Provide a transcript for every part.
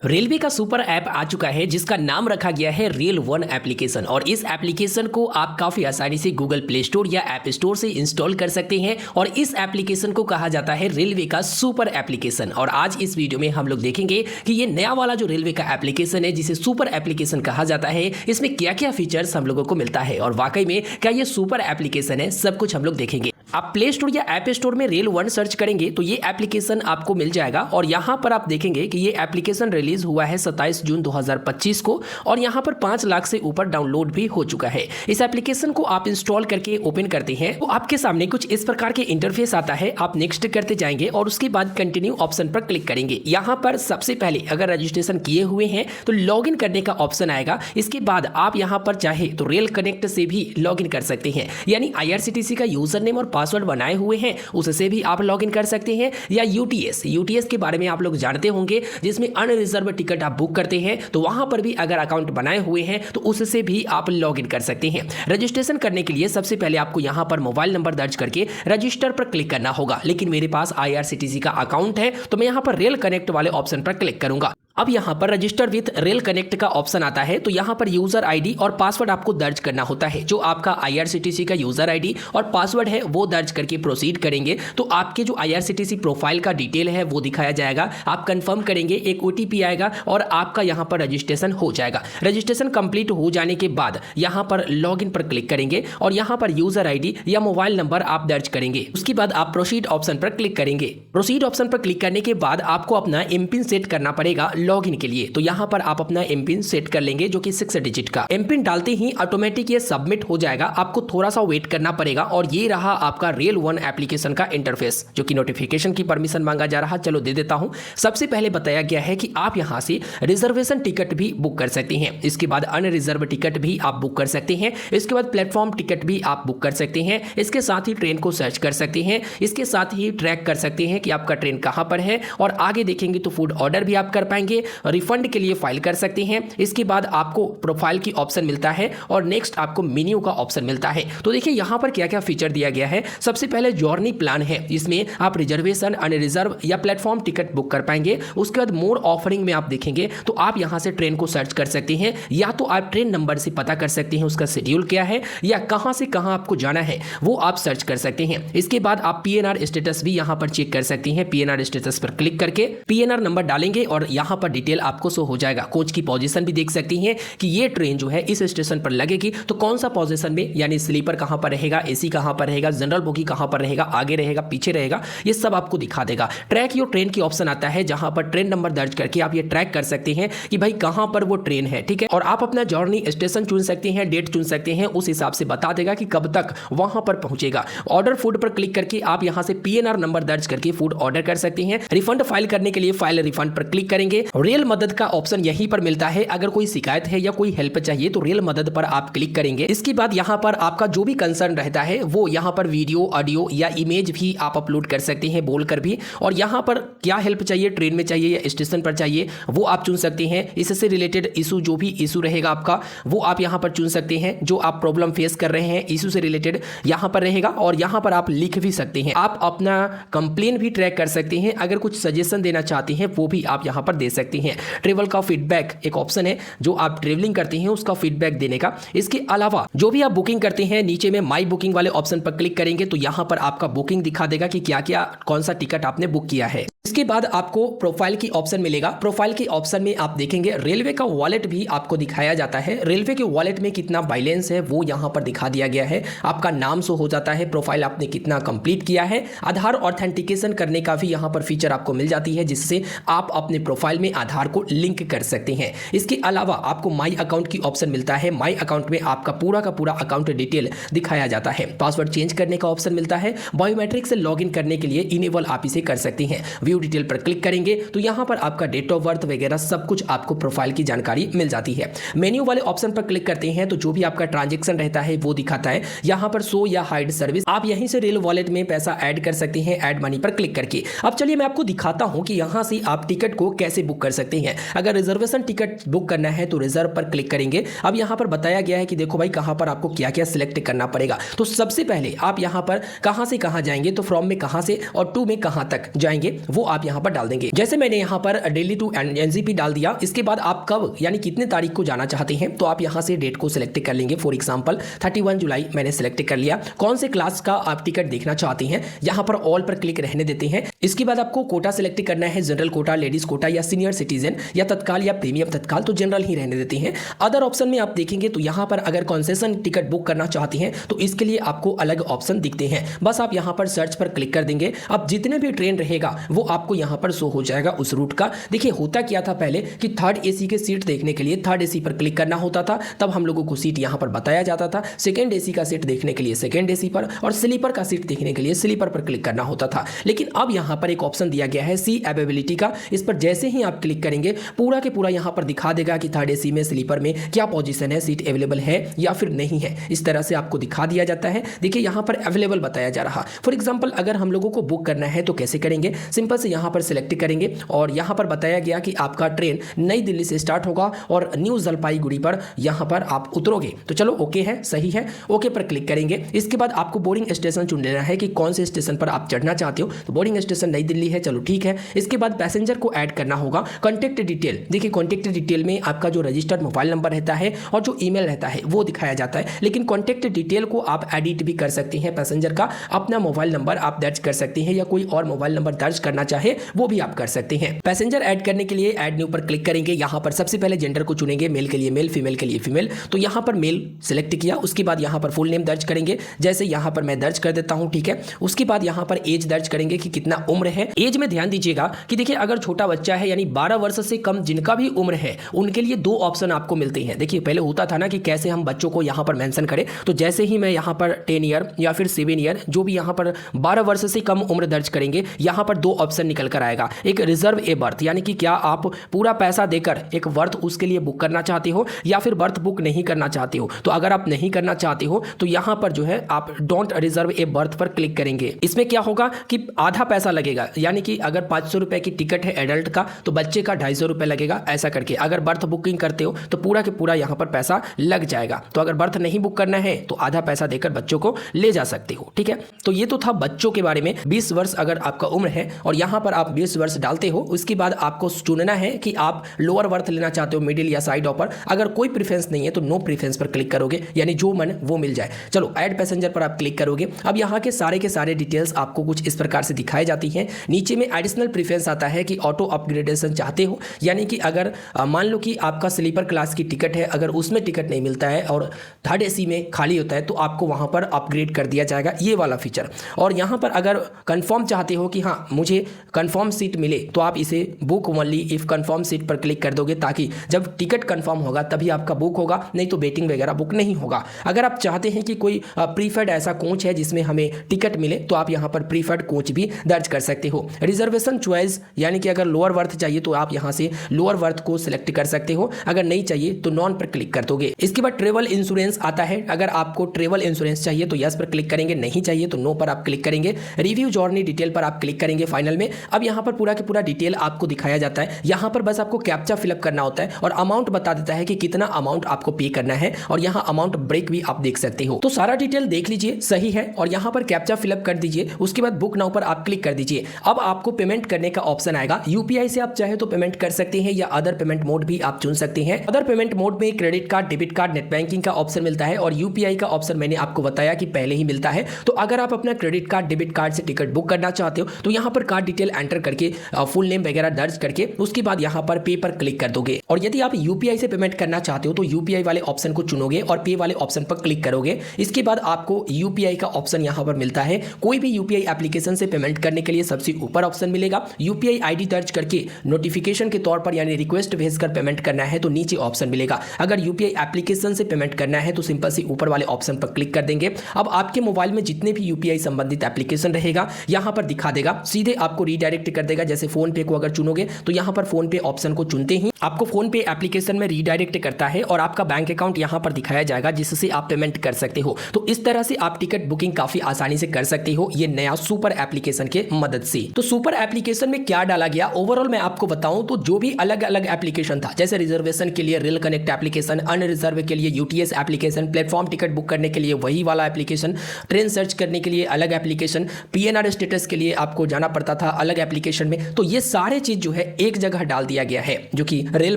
Railway का super app आ चुका है जिसका नाम रखा गया है रेल वन एप्लीकेशन और इस एप्लीकेशन को आप काफ़ी आसानी से गूगल प्ले स्टोर या ऐप स्टोर से इंस्टॉल कर सकते हैं और इस एप्लीकेशन को कहा जाता है रेलवे का सुपर एप्लीकेशन। और आज इस वीडियो में हम लोग देखेंगे कि ये नया वाला जो रेलवे का एप्लीकेशन है जिसे सुपर एप्लीकेशन कहा जाता है, इसमें क्या क्या फीचर्स हम लोगों को मिलता है और वाकई में क्या ये सुपर एप्लीकेशन है, सब कुछ हम लोग देखेंगे। आप प्ले स्टोर या ऐप स्टोर में रेल वन सर्च करेंगे तो ये एप्लीकेशन आपको मिल जाएगा और यहाँ पर आप देखेंगे कि ये एप्लीकेशन रिलीज हुआ है 27 जून 2025 को और यहाँ पर 5 लाख से ऊपर डाउनलोड भी हो चुका है। इस एप्लीकेशन को आप इंस्टॉल करके ओपन करते हैं तो आपके सामने कुछ इस प्रकार के इंटरफेस आता है। आप नेक्स्ट करते जाएंगे और उसके बाद कंटिन्यू ऑप्शन पर क्लिक करेंगे। यहाँ पर सबसे पहले अगर रजिस्ट्रेशन किए हुए हैं तो लॉग इन करने का ऑप्शन आएगा। इसके बाद आप यहाँ पर चाहे तो रेल कनेक्ट से भी लॉग इन कर सकते हैं, यानी IRCTC का यूजर नेम और पासवर्ड बनाए हुए हैं उससे भी आप लॉगिन कर सकते हैं, या यूटीएस के बारे में आप लोग जानते होंगे जिसमें अनरिजर्व टिकट आप बुक करते हैं तो वहां पर भी अगर अकाउंट बनाए हुए हैं तो उससे भी आप लॉगिन कर सकते हैं। रजिस्ट्रेशन करने के लिए सबसे पहले आपको यहां पर मोबाइल नंबर दर्ज करके रजिस्टर पर क्लिक करना होगा, लेकिन मेरे पास IRCTC का अकाउंट है तो मैं यहां पर रेल कनेक्ट वाले ऑप्शन पर क्लिक करूंगा। अब यहाँ पर रजिस्टर विथ रेल कनेक्ट का ऑप्शन आता है तो यहाँ पर यूजर आईडी और पासवर्ड आपको दर्ज करना होता है। जो आपका IRCTC का यूजर आईडी और पासवर्ड है वो दर्ज करके प्रोसीड करेंगे तो आपके जो IRCTC प्रोफाइल का डिटेल है वो दिखाया जाएगा। आप कंफर्म करेंगे, एक OTP आएगा और आपका यहाँ पर रजिस्ट्रेशन हो जाएगा। रजिस्ट्रेशन कंप्लीट हो जाने के बाद यहाँ पर लॉग इन पर क्लिक करेंगे और यहाँ पर यूजर आईडी या मोबाइल नंबर आप दर्ज करेंगे। उसके बाद आप प्रोसीड ऑप्शन पर क्लिक करेंगे। प्रोसीड ऑप्शन पर क्लिक करने के बाद आपको अपना एमपिन सेट करना पड़ेगा लॉगिन के लिए। तो यहां पर आप अपना एमपिन सेट कर लेंगे जो कि 6 डिजिट का। एमपिन डालते ही ऑटोमेटिक ये सबमिट हो जाएगा, आपको थोड़ा सा वेट करना पड़ेगा। और ये रहा आपका रेल वन एप्लीकेशन का इंटरफेस जो कि नोटिफिकेशन की परमिशन मांगा जा रहा, चलो दे देता हूं। सबसे पहले बताया गया है कि आप यहां से रिजर्वेशन टिकट भी बुक कर सकते हैं, इसके बाद अनरिजर्व टिकट भी आप बुक कर सकते हैं, इसके बाद प्लेटफॉर्म टिकट भी आप बुक कर सकते हैं, इसके साथ ही ट्रेन को सर्च कर सकते हैं, इसके साथ ही ट्रैक कर सकते हैं कि आपका ट्रेन कहां पर है और आगे देखेंगे तो फूड ऑर्डर भी आप कर पाएंगे, रिफंड के लिए फाइल कर सकते हैं। इसके बाद आपको प्रोफाइल की ऑप्शन मिलता है और नेक्स्ट आपको मेन्यू का ऑप्शन मिलता है। तो देखिए यहां पर क्या क्या फीचर दिया गया है। सबसे पहले जर्नी प्लान है, इसमें आप रिजर्वेशन, अनरिजर्व या प्लेटफॉर्म टिकट बुक कर पाएंगे। उसके बाद मोर ऑफरिंग में आप देखेंगे तो आप यहां से ट्रेन को सर्च कर सकते हैं, या तो आप ट्रेन नंबर से पता कर सकते हैं उसका शेड्यूल क्या है, या कहां से कहां आपको जाना है वो आप सर्च कर सकते हैं। इसके बाद आप PNR स्टेटस भी यहां पर चेक कर सकते हैं। PNR स्टेटस पर क्लिक करके PNR नंबर डालेंगे और यहां पर डिटेल आपको शो हो जाएगा। कोच की पोजीशन भी देख सकती हैं कि ये ट्रेन जो है इस स्टेशन पर लगेगी तो कौन सा पोजीशन में, यानी स्लीपर कहां पर रहेगा, AC कहां पर रहेगा, जनरल बोगी कहां पर रहेगा, आगे रहेगा, पीछे रहेगा, ये सब आपको दिखा देगा। ट्रैक योर ट्रेन की ऑप्शन आता है जहां पर ट्रेन नंबर दर्ज करके आप ये ट्रैक कर सकते हैं कि भाई कहां पर वो ट्रेन है, ठीक है। और आप अपना जर्नी स्टेशन चुन सकते हैं, डेट चुन सकते हैं, उस हिसाब से बता देगा कि कब तक वहां पर पहुंचेगा। ऑर्डर फूड पर क्लिक करके आप यहां से PNR नंबर दर्ज करके फूड ऑर्डर कर सकते हैं। रिफंड फाइल करने के लिए फाइल रिफंड पर क्लिक करेंगे। रेल मदद का ऑप्शन यहीं पर मिलता है, अगर कोई शिकायत है या कोई हेल्प चाहिए तो रेल मदद पर आप क्लिक करेंगे। इसके बाद यहां पर आपका जो भी कंसर्न रहता है वो यहां पर वीडियो, ऑडियो या इमेज भी आप अपलोड कर सकते हैं बोलकर भी। और यहां पर क्या हेल्प चाहिए, ट्रेन में चाहिए या स्टेशन पर चाहिए, वो आप चुन सकते हैं। इससे रिलेटेड इशू, जो भी इशू रहेगा आपका वो आप यहां पर चुन सकते हैं। जो आप प्रॉब्लम फेस कर रहे हैं इशू से रिलेटेड यहां पर रहेगा और यहां पर आप लिख भी सकते हैं। आप अपना कंप्लेन भी ट्रैक कर सकते हैं, अगर कुछ सजेशन देना चाहते हैं वो भी आप यहां पर दे सकते हैं। ट्रेवल का फीडबैक एक ऑप्शन है जो आप ट्रेवलिंग करते हैं उसका फीडबैक देने का। इसके अलावा जो भी आप बुकिंग करते हैं नीचे में माई बुकिंग वाले ऑप्शन पर क्लिक करेंगे तो यहां पर आपका बुकिंग दिखा देगा कि क्या क्या, कौन सा टिकट आपने बुक किया है। इसके बाद आपको प्रोफाइल की ऑप्शन मिलेगा। प्रोफाइल के ऑप्शन में आप देखेंगे रेलवे का वॉलेट भी आपको दिखाया जाता है। रेलवे के वॉलेट में कितना बैलेंस है वो यहां पर दिखा दिया गया है। आपका नाम शो हो जाता है, प्रोफाइल आपने कितना कंप्लीट किया है। आधार ऑथेंटिकेशन करने का भी यहां पर फीचर आपको मिल जाती है जिससे आप अपने प्रोफाइल में आधार को लिंक कर सकते हैं। इसके अलावा आपको माई अकाउंट की ऑप्शन मिलता है। माई अकाउंट में आपका पूरा का पूरा अकाउंट डिटेल दिखाया जाता है। पासवर्ड चेंज करने का ऑप्शन मिलता है। बायोमेट्रिक से लॉगिन करने के लिए इनेबल आप इसे कर सकते हैं। व्यू डिटेल पर क्लिक करेंगे तो यहां पर आपका डेट ऑफ बर्थ वगैरह सब कुछ आपको प्रोफाइल की जानकारी मिल जाती है। मेन्यू वाले ऑप्शन पर क्लिक करते हैं तो जो भी आपका ट्रांजैक्शन रहता है वो दिखाता है। यहां पर शो या हाइड सर्विस, आप यहीं से रेल वॉलेट में पैसा ऐड कर सकते हैं ऐड मनी पर क्लिक करके। अब चलिए मैं आपको दिखाता हूं कि यहां से आप टिकट को कैसे बुक बुक कर सकते हैं। अगर रिजर्वेशन टिकट बुक करना है तो रिजर्व पर क्लिक करेंगे। अब यहाँ पर बताया गया है कि देखो भाई कहाँ पर आपको क्या क्या सिलेक्ट करना पड़ेगा। तो सबसे पहले आप यहाँ पर कहाँ से कहाँ जाएंगे, तो फ्रॉम में कहाँ से और टू में कहाँ तक जाएंगे वो आप यहाँ पर डाल देंगे। जैसे मैंने यहाँ पर दिल्ली टू एनजेपी डाल दिया। इसके बाद आप कब यानी कितने तारीख को जाना चाहते हैं तो आप यहाँ से डेट को सिलेक्ट कर लेंगे। फॉर एग्जाम्पल 31 जुलाई मैंने सिलेक्ट कर लिया। कौन से क्लास का आप टिकट देखना चाहते हैं यहाँ पर ऑल पर क्लिक रहने देते हैं। इसके बाद आपको कोटा सिलेक्ट करना है, जनरल कोटा, लेडीज कोटा या सीनियर सिटीजन या तत्काल या प्रीमियम तत्काल, तो जनरल ही रहने देते हैं। अदर ऑप्शन में आप देखेंगे तो यहाँ पर अगर कंसेशन टिकट बुक करना चाहते हैं तो इसके लिए आपको अलग ऑप्शन दिखते हैं। बस आप यहाँ पर सर्च पर क्लिक कर देंगे। अब जितने भी ट्रेन रहेगा वो आपको यहाँ पर शो हो जाएगा उस रूट का। देखिए होता क्या था पहले कि थर्ड एसी के सीट देखने के लिए थर्ड एसी पर क्लिक करना होता था, तब हम लोगों को सीट यहाँ पर बताया जाता था। सेकंड एसी का सीट देखने के लिए सेकंड एसी पर और स्लीपर का सीट देखने के लिए स्लीपर पर क्लिक करना होता था। लेकिन अब यहाँ पर एक ऑप्शन दिया गया है सी अवेलेबिलिटी का। इस पर जैसे ही आप क्लिक करेंगे पूरा के पूरा यहाँ पर दिखा देगा कि थर्ड एसी में स्लीपर में क्या पोजीशन है, सीट अवेलेबल है या फिर नहीं है। इस तरह से आपको दिखा दिया जाता है। देखिए यहाँ पर अवेलेबल बताया जा रहा। फॉर एग्जाम्पल अगर हम लोगों को बुक करना है तो कैसे करेंगे, सिंपल से यहाँ पर सिलेक्ट करेंगे और यहाँ पर बताया गया कि आपका ट्रेन नई दिल्ली से स्टार्ट होगा और न्यू जलपाईगुड़ी पर यहाँ पर आप उतरोगे। तो चलो ओके है, सही है, ओके पर क्लिक करेंगे। इसके बाद आपको बोर्डिंग स्टेशन चुन लेना है कि कौन से स्टेशन पर आप चढ़ना चाहते हो। तो बोर्डिंग स्टेशन नई दिल्ली है, चलो ठीक है। इसके बाद पैसेंजर को ऐड करना होगा। कॉन्टैक्ट डिटेल, देखिए कॉन्टैक्ट डिटेल में आपका जो रजिस्टर्ड मोबाइल नंबर रहता है और जो ईमेल रहता है वो दिखाया जाता है। लेकिन कॉन्टैक्ट डिटेल को आप एडिट भी कर सकते हैं। पैसेंजर का अपना मोबाइल नंबर आप दर्ज कर सकते हैं या कोई और मोबाइल नंबर दर्ज करना चाहे वो भी आप कर सकते हैं। पैसेंजर ऐड करने के लिए ऐड न्यू पर क्लिक करेंगे। यहाँ पर सबसे पहले जेंडर को चुनेंगे, मेल के लिए मेल, फीमेल के लिए फीमेल। तो यहाँ पर मेल सिलेक्ट किया। उसके बाद यहाँ पर फुल नेम दर्ज करेंगे, जैसे यहाँ पर मैं दर्ज कर देता हूँ, ठीक है। उसके बाद यहाँ पर एज दर्ज करेंगे कि कितना उम्र है। एज में ध्यान दीजिएगा कि देखिए अगर छोटा बच्चा है यानी 12 वर्ष से कम जिनका भी उम्र है उनके लिए दो ऑप्शन आपको मिलते हैं। देखिए पहले होता था ना कि कैसे हम बच्चों को यहाँ पर मेंशन करें, तो जैसे ही मैं यहाँ पर 10 ईयर या फिर 7 ईयर जो भी यहाँ पर 12 वर्ष से कम उम्र दर्ज करेंगे, यहाँ पर दो ऑप्शन निकल कर आएगा। एक रिजर्व ए बर्थ यानी कि क्या आप पूरा पैसा देकर एक बर्थ उसके लिए बुक करना चाहते हो या फिर बर्थ बुक नहीं करना चाहते हो। तो अगर आप नहीं करना चाहते हो तो यहाँ पर जो है आप डोंट रिजर्व ए बर्थ पर क्लिक करेंगे। इसमें क्या होगा कि आधा पैसा लगेगा, यानी कि अगर 500 रुपए की टिकट है एडल्ट का तो बच्चे का 250 रुपए लगेगा, ऐसा करके। अगर बर्थ बुकिंग करते हो तो पूरा के पूरा यहाँ पर पैसा लग जाएगा। तो अगर बर्थ नहीं बुक करना है तो आधा पैसा देकर बच्चों को ले जा सकते हो, ठीक है। तो ये तो था बच्चों के बारे में। 20 वर्ष अगर आपका उम्र है और यहाँ पर आप 20 वर्ष डालते हो, उसके बाद आपको चुनना है कि आप लोअर बर्थ लेना चाहते हो, मिडिल या साइड ऑपर। अगर कोई प्रेफरेंस नहीं है तो नो प्रेफरेंस पर क्लिक करोगे, यानी जो मन वो मिल जाए। चलो ऐड पैसेंजर पर आप क्लिक करोगे। अब यहाँ के सारे डिटेल्स आपको कुछ इस प्रकार से दिखाई जाती हैं। नीचे में एडिशनल प्रेफरेंस आता है कि ऑटो अपग्रेडेशन चाहते हो, यानी कि अगर मान लो कि आपका स्लीपर क्लास की टिकट है, अगर उसमें टिकट नहीं मिलता है और थर्ड एसी में खाली होता है तो आपको वहाँ पर अपग्रेड कर दिया जाएगा, ये वाला फीचर। और यहाँ पर अगर कंफर्म चाहते हो कि हाँ मुझे कंफर्म सीट मिले तो आप इसे book only if confirm seat पर क्लिक कर दोगे, ताकि जब टिकट कंफर्म होगा तभी आपका बुक होगा, नहीं तो वेटिंग वगैरह बुक नहीं होगा। अगर आप चाहते हैं कि कोई प्रीफर्ड ऐसा कोच है जिसमें हमें टिकट मिले तो आप यहाँ पर प्रीफर्ड कोच भी दर्ज कर सकते हो। रिजर्वेशन चॉइस, यानी कि अगर लोअर वर्थ चाहिए तो आप यहाँ से लोअर वर्थ को सिलेक्ट कर सकते हो, अगर नहीं चाहिए तो नॉन पर क्लिक कर दोगे। इसके बाद ट्रेवल इंश्योरेंस आता है। अगर आपको ट्रेवल इंश्योरेंस चाहिए तो यस पर क्लिक करेंगे, नहीं चाहिए तो नो पर आप क्लिक करेंगे। रिव्यू जर्नी डिटेल पर आप क्लिक करेंगे फाइनल में। अब यहाँ पर पूरा के पूरा डिटेल आपको दिखाया जाता है। यहाँ पर बस आपको कैप्चा फिलअप करना होता है और अमाउंट बता देता है कि कितना अमाउंट आपको पे करना है, और यहाँ अमाउंट ब्रेक भी आप देख सकते हो। तो सारा डिटेल देख लीजिए, सही है, और यहाँ पर कैप्चा फिलअप कर दीजिए। उसके बाद बुक नाउ पर आप क्लिक कर दीजिए। अब आपको पेमेंट करने का ऑप्शन आएगा। यूपीआई से आप चाहे तो पेमेंट कर सकते हैं या अदर पेमेंट मोड भी आप चुन सकते हैं। अदर पेमेंट मोड में credit card, debit card, net banking का ऑप्शन मिलता है और यूपीआई का ऑप्शन मैंने आपको बताया कि पहले ही मिलता है। तो अगर आप अपना क्रेडिट कार्ड, डेबिट कार्ड से टिकट बुक करना चाहते हो तो यहाँ पर कार्ड डिटेल एंटर करके फुल नेम वगैरह दर्ज करके उसके बाद यहाँ पर पे पर क्लिक कर दोगे। और यदि आप यूपीआई से पेमेंट करना चाहते हो तो यूपीआई वाले ऑप्शन को चुनोगे और पे वाले ऑप्शन पर क्लिक करोगे। इसके बाद आपको यूपीआई का ऑप्शन यहाँ पर मिलता है। कोई भी यूपीआई एप्लीकेशन से पेमेंट करने के लिए सबसे ऊपर ऑप्शन मिलेगा। यूपीआई आईडी दर्ज करके नोटिफिकेशन के तौर पर यानी रिक्वेस्ट भेजकर पेमेंट करना है तो नीचे ऑप्शन मिलेगा। अगर यूपीआई एप्लीकेशन से पेमेंट करना है तो सिंपल से ऊपर वाले ऑप्शन पर क्लिक कर देंगे। अब आपके मोबाइल में जितने भी यूपीआई संबंधित एप्लीकेशन रहेगा यहाँ पर दिखा देगा, सीधे आपको रीडायरेक्ट कर देगा। जैसे फोन पे को अगर चुनोगे तो यहाँ पर फोन पे ऑप्शन को चुनते ही आपको फोन पे एप्लीकेशन में रीडायरेक्ट करता है और आपका बैंक अकाउंट यहाँ पर दिखाया जाएगा जिससे आप पेमेंट कर सकते हो। तो इस तरह से आप टिकट बुकिंग काफी आसानी से कर सकते हो ये नया सुपर एप्लीकेशन के मदद से। तो सुपर एप्लीकेशन में क्या डाला गया ओवरऑल मैं आपको बताऊं तो जो भी अलग अलग एप्लीकेशन था, जैसे रिजर्वेशन के लिए रेल कनेक्ट एप्लीकेशन, अनरिजर्व के लिए UTS application, platform ticket book करने के लिए वही वाला एप्लीकेशन, ट्रेन सर्च करने के लिए अलग एप्लीकेशन, पीएनआर स्टेटस के लिए आपको जाना पड़ता था अलग एप्लीकेशन में, तो ये सारे चीज जो है एक जगह डाल दिया गया है। जो कि रेल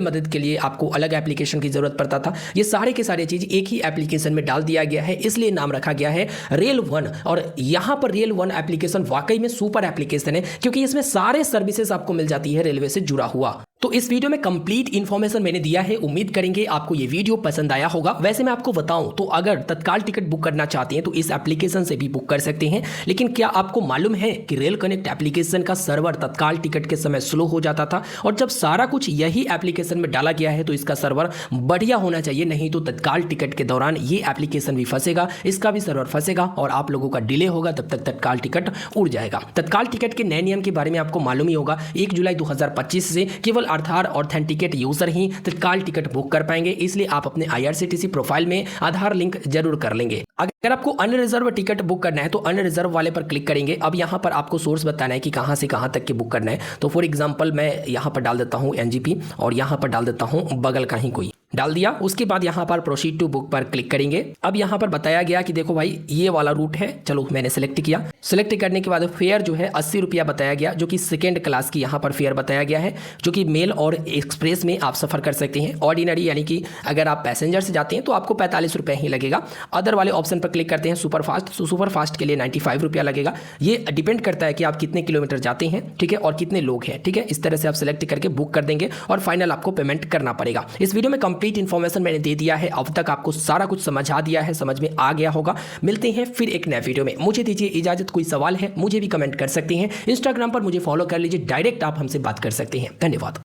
मदद के लिए आपको अलग एप्लीकेशन की जरूरत पड़ता था, ये सारे के सारे चीज एक ही एप्लीकेशन में डाल दिया गया है, इसलिए नाम रखा गया है रेल वन। और यहां पर रेल वन एप्लीकेशन वाकई में सुपर एप्लीकेशन है, क्योंकि इसमें सारे सर्विसेज आपको मिल जाती है रेलवे से जुड़ा हुआ। तो इस वीडियो में कंप्लीट इन्फॉर्मेशन मैंने दिया है, उम्मीद करेंगे आपको ये वीडियो पसंद आया होगा। वैसे मैं आपको बताऊं तो अगर तत्काल टिकट बुक करना चाहते हैं तो इस एप्लीकेशन से भी बुक कर सकते हैं, लेकिन क्या आपको मालूम है कि रेल कनेक्ट एप्लीकेशन का सर्वर तत्काल टिकट के समय स्लो हो जाता था, और जब सारा कुछ यही एप्लीकेशन में डाला गया है तो इसका सर्वर बढ़िया होना चाहिए, नहीं तो तत्काल टिकट के दौरान ये एप्लीकेशन भी फंसेगा, इसका भी सर्वर फंसेगा और आप लोगों का डिले होगा, तब तक तत्काल टिकट उड़ जाएगा। तत्काल टिकट के नए नियम के बारे में आपको मालूम ही होगा। 1 जुलाई 2025 से केवल आधार ऑथेंटिकेट यूजर ही तत्काल टिकट बुक कर पाएंगे, इसलिए आप अपने IRCTC प्रोफाइल में आधार लिंक जरूर कर लेंगे। अगर आपको अनरिजर्व टिकट बुक करना है तो अनरिजर्व वाले पर क्लिक करेंगे। अब यहाँ पर आपको सोर्स बताना है कि कहाँ से कहाँ तक के बुक करना है। तो फॉर एग्जांपल मैं यहाँ पर डाल देता हूँ NGP और यहाँ पर डाल देता हूँ बगल का ही कोई, डाल दिया। उसके बाद यहाँ पर प्रोसीड टू बुक पर क्लिक करेंगे। अब यहाँ पर बताया गया कि देखो भाई ये वाला रूट है, चलो मैंने सेलेक्ट किया। सेलेक्ट करने के बाद फेयर जो है 80 रुपया बताया गया, जो कि सेकेंड क्लास की यहाँ पर फेयर बताया गया है, जो कि मेल और एक्सप्रेस में आप सफर कर सकते हैं। ऑर्डिनरी यानी कि अगर आप पैसेंजर से जाते हैं तो आपको 45 रुपये ही लगेगा। अदर वाले ऑप्शन पर क्लिक करते हैं सुपर फास्ट, तो सुपर फास्ट के लिए 95 रुपया लगेगा। ये डिपेंड करता है कि आप कितने किलोमीटर जाते हैं, ठीक है, और कितने लोग हैं, ठीक है। इस तरह से आप सेलेक्ट करके बुक कर देंगे और फाइनल आपको पेमेंट करना पड़ेगा। इस वीडियो में कंप्लीट इन्फॉर्मेशन मैंने दे दिया है, अब तक आपको सारा कुछ समझा दिया है, समझ में आ गया होगा। मिलते हैं फिर एक नए वीडियो में, मुझे दीजिए इजाजत। कोई सवाल है मुझे भी कमेंट कर सकते हैं, इंस्टाग्राम पर मुझे फॉलो कर लीजिए, डायरेक्ट आप हमसे बात कर सकते हैं। धन्यवाद।